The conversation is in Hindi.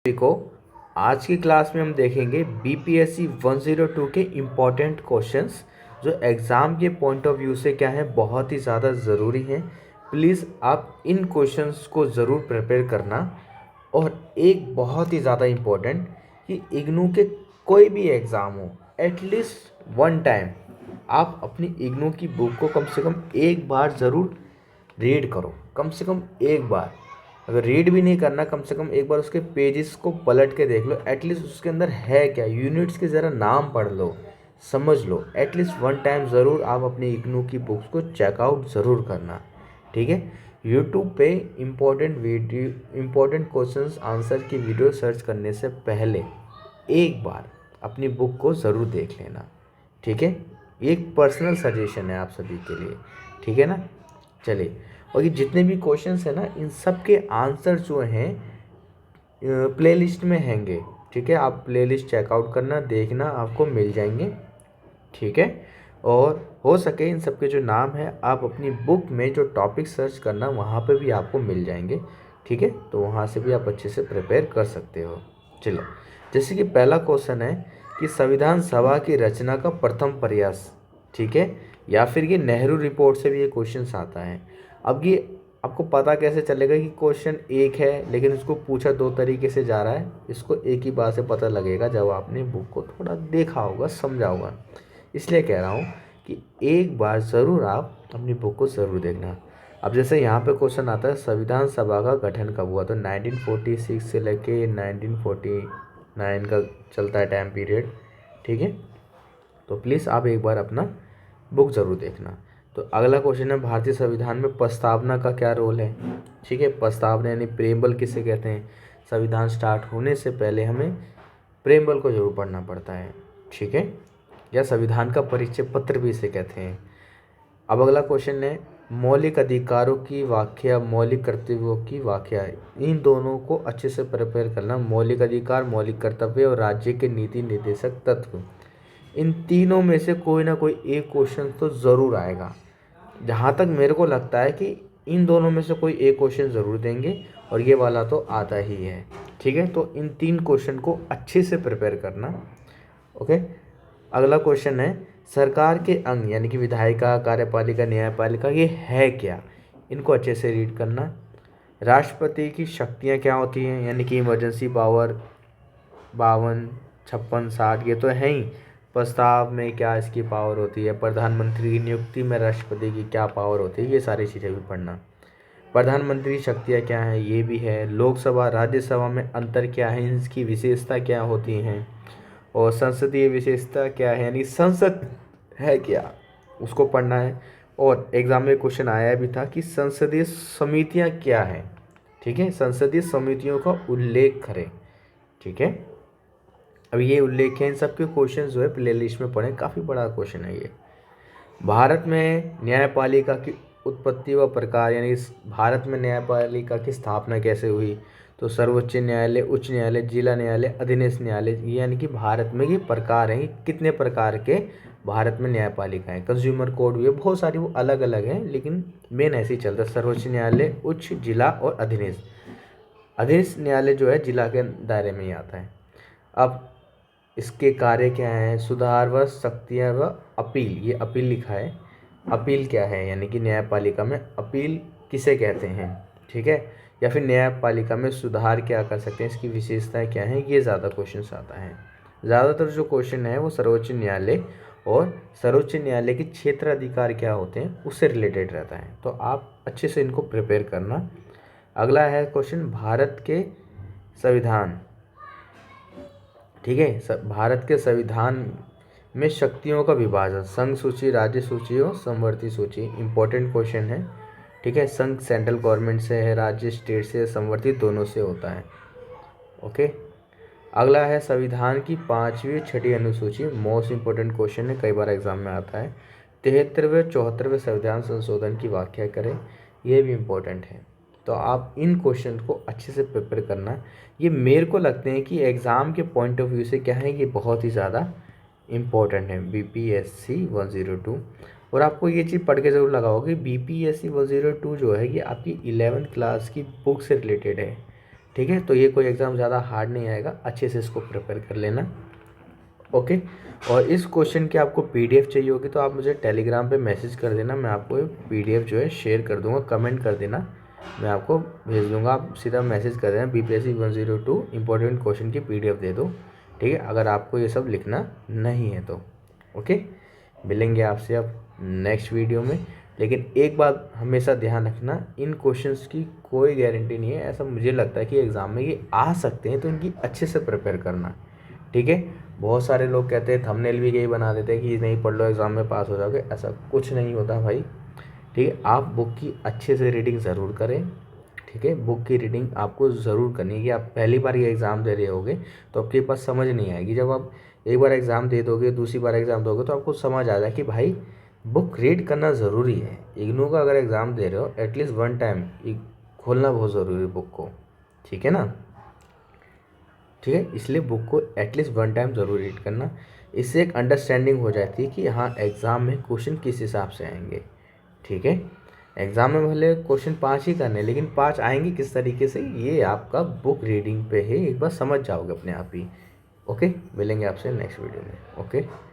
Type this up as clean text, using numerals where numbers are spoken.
सभी को आज की क्लास में हम देखेंगे बीपीएससी 102 के इम्पॉर्टेंट क्वेश्चंस जो एग्ज़ाम के पॉइंट ऑफ व्यू से क्या है बहुत ही ज़्यादा ज़रूरी हैं। प्लीज़ आप इन क्वेश्चंस को ज़रूर प्रिपेयर करना। और एक बहुत ही ज़्यादा इम्पोर्टेंट कि इग्नू के कोई भी एग्ज़ाम हो एटलीस्ट वन टाइम आप अपनी इग्नू की बुक को कम से कम एक बार ज़रूर रीड करो। कम से कम एक बार, अगर रीड भी नहीं करना कम से कम एक बार उसके पेजेस को पलट के देख लो, एटलीस्ट उसके अंदर है क्या, यूनिट्स के ज़रा नाम पढ़ लो, समझ लो। एटलीस्ट वन टाइम ज़रूर आप अपनी इग्नू की बुक्स को चेकआउट ज़रूर करना, ठीक है। यूट्यूब पे इम्पोर्टेंट क्वेश्चंस आंसर की वीडियो सर्च करने से पहले एक बार अपनी बुक को ज़रूर देख लेना, ठीक है। एक पर्सनल सजेशन है आप सभी के लिए, ठीक है ना। चलिए, और ये जितने भी क्वेश्चंस हैं ना इन सब के आंसर जो हैं प्लेलिस्ट में हैंगे, ठीक है। आप प्लेलिस्ट चेकआउट करना, देखना, आपको मिल जाएंगे, ठीक है। और हो सके इन सब के जो नाम है आप अपनी बुक में जो टॉपिक सर्च करना वहाँ पे भी आपको मिल जाएंगे, ठीक है। तो वहाँ से भी आप अच्छे से प्रिपेयर कर सकते हो। चलो, जैसे कि पहला क्वेश्चन है कि संविधान सभा की रचना का प्रथम प्रयास, ठीक है, या फिर ये नेहरू रिपोर्ट से भी ये क्वेश्चन आता है। अब ये आपको पता कैसे चलेगा कि क्वेश्चन एक है लेकिन इसको पूछा दो तरीके से जा रहा है, इसको एक ही बात से पता लगेगा जब आपने बुक को थोड़ा देखा होगा, समझा होगा। इसलिए कह रहा हूँ कि एक बार ज़रूर आप अपनी बुक को ज़रूर देखना। अब जैसे यहाँ पे क्वेश्चन आता है संविधान सभा का गठन कब हुआ, तो 1946 से लेके 1949 का चलता है टाइम पीरियड, ठीक है। तो प्लीज़ आप एक बार अपना बुक ज़रूर देखना। तो अगला क्वेश्चन है भारतीय संविधान में प्रस्तावना का क्या रोल है, ठीक है। प्रस्तावना यानी प्रेमबल किसे कहते हैं, संविधान स्टार्ट होने से पहले हमें प्रेमबल को जरूर पढ़ना पड़ता है, ठीक है, या संविधान का परिचय पत्र भी इसे कहते हैं। अब अगला क्वेश्चन है मौलिक अधिकारों की व्याख्या, मौलिक कर्तव्यों की व्याख्या। इन दोनों को अच्छे से प्रिपेयर करना, मौलिक अधिकार, मौलिक कर्तव्य और राज्य के नीति निर्देशक तत्व। इन तीनों में से कोई ना कोई एक क्वेश्चन तो ज़रूर आएगा। जहाँ तक मेरे को लगता है कि इन दोनों में से कोई एक क्वेश्चन ज़रूर देंगे और ये वाला तो आता ही है, ठीक है। तो इन तीन क्वेश्चन को अच्छे से प्रिपेयर करना, ओके। अगला क्वेश्चन है सरकार के अंग यानी कि विधायिका, कार्यपालिका, न्यायपालिका, ये है क्या, इनको अच्छे से रीड करना। राष्ट्रपति की शक्तियाँ क्या होती हैं, यानी कि इमरजेंसी पावर 52, 56, 60 ये तो है ही। प्रस्ताव में क्या इसकी पावर होती है, प्रधानमंत्री की नियुक्ति में राष्ट्रपति की क्या पावर होती है, ये सारी चीज़ें भी पढ़ना। प्रधानमंत्री की शक्तियाँ क्या हैं, ये भी है। लोकसभा राज्यसभा में अंतर क्या है, इसकी विशेषता क्या होती हैं, और संसदीय विशेषता क्या है, यानी संसद है क्या, उसको पढ़ना है। और एग्जाम में क्वेश्चन आया भी था कि संसदीय समितियाँ क्या हैं, ठीक है, संसदीय समितियों का उल्लेख करें, ठीक है। अब ये उल्लेख है, इन सब के क्वेश्चन जो है प्लेलिस्ट में पढ़ें, काफ़ी बड़ा क्वेश्चन है ये। भारत में न्यायपालिका की उत्पत्ति व प्रकार, यानी इस भारत में न्यायपालिका की स्थापना कैसे हुई, तो सर्वोच्च न्यायालय, उच्च न्यायालय, जिला न्यायालय, अधीनस्थ न्यायालय, यानी कि भारत में ये प्रकार हैं, कितने प्रकार के भारत में न्यायपालिका हैं। कंज्यूमर कोड भी है, बहुत सारी, वो अलग अलग हैं लेकिन मेन ऐसे ही चलता है, सर्वोच्च न्यायालय, उच्च, जिला और अधीनस्थ। अधीनस्थ न्यायालय जो है जिला के दायरे में ही आता है। अब इसके कार्य क्या हैं, सुधार व शक्तियाँ व अपील, ये अपील लिखा है। अपील क्या है, यानी कि न्यायपालिका में अपील किसे कहते हैं, ठीक है, या फिर न्यायपालिका में सुधार क्या कर सकते हैं, इसकी विशेषताएं क्या हैं, ये ज़्यादा क्वेश्चन आता है। ज़्यादातर जो क्वेश्चन है वो सर्वोच्च न्यायालय और सर्वोच्च न्यायालय के क्षेत्र अधिकार क्या होते हैं उससे रिलेटेड रहता है, तो आप अच्छे से इनको प्रिपेयर करना। अगला है क्वेश्चन भारत के संविधान, ठीक है, भारत के संविधान में शक्तियों का विभाजन, संघ सूची, राज्य सूची और समवर्ती सूची, इंपॉर्टेंट क्वेश्चन है, ठीक है। संघ सेंट्रल गवर्नमेंट से है, राज्य स्टेट से, समवर्ती दोनों से होता है, ओके। अगला है संविधान की 5वीं 6ठी अनुसूची, मोस्ट इंपॉर्टेंट क्वेश्चन है, कई बार एग्जाम में आता है। 73वें 74वें संविधान संशोधन की व्याख्या करें, ये भी इम्पोर्टेंट है। तो आप इन क्वेश्चन को अच्छे से प्रिपेयर करना। ये मेरे को लगते हैं कि एग्ज़ाम के पॉइंट ऑफ व्यू से क्या है, ये बहुत ही ज़्यादा इम्पोर्टेंट है बीपीएससी 102। और आपको ये चीज़ पढ़ के ज़रूर लगा होगा कि बीपीएससी 102 जो है ये आपकी 11th क्लास की बुक से रिलेटेड है, ठीक है। तो ये कोई एग्ज़ाम ज़्यादा हार्ड नहीं आएगा, अच्छे से इसको प्रिपेयर कर लेना। ओके। और इस क्वेश्चन की आपको पीडीएफ चाहिए होगी तो आप मुझे टेलीग्राम पे मैसेज कर देना, मैं आपको पीडीएफ जो है शेयर कर दूंगा, कमेंट कर देना, मैं आपको भेज दूंगा। आप सीधा मैसेज कर देना BPSC 102 इंपॉर्टेंट क्वेश्चन की पीडीएफ दे दो, ठीक है, अगर आपको ये सब लिखना नहीं है तो। ओके, मिलेंगे आपसे अब नेक्स्ट वीडियो में। लेकिन एक बात हमेशा ध्यान रखना, इन क्वेश्चंस की कोई गारंटी नहीं है, ऐसा मुझे लगता है कि एग्ज़ाम में ये आ सकते हैं, तो इनकी अच्छे से प्रिपेयर करना, ठीक है। बहुत सारे लोग कहते हैं, थंबनेल भी यही बना देते हैं कि नहीं पढ़ लो एग्ज़ाम में पास हो जाओगे, ऐसा कुछ नहीं होता भाई, ठीक है। आप बुक की अच्छे से रीडिंग ज़रूर करें, ठीक है। बुक की रीडिंग आपको ज़रूर करनी है कि आप पहली बार ये एग्ज़ाम दे रहे होगे तो आपके पास समझ नहीं आएगी। जब आप एक बार एग्ज़ाम दे दोगे, दूसरी बार एग्ज़ाम दोगे तो आपको समझ आ जाए कि भाई बुक रीड करना ज़रूरी है। इग्नू का अगर एग्ज़ाम दे रहे हो एटलीस्ट 1 टाइम खोलना बहुत ज़रूरी है बुक को, ठीक है ना, ठीक है। इसलिए बुक को एटलीस्ट 1 टाइम ज़रूर रीड करना, इससे एक अंडरस्टैंडिंग हो जाती है कि हाँ एग्ज़ाम में क्वेश्चन किस हिसाब से आएंगे, ठीक है। एग्ज़ाम में भले क्वेश्चन 5 ही करने, लेकिन 5 आएंगे किस तरीके से ये आपका बुक रीडिंग पे है, एक बार समझ जाओगे अपने आप ही। ओके, मिलेंगे आपसे नेक्स्ट वीडियो में। ओके।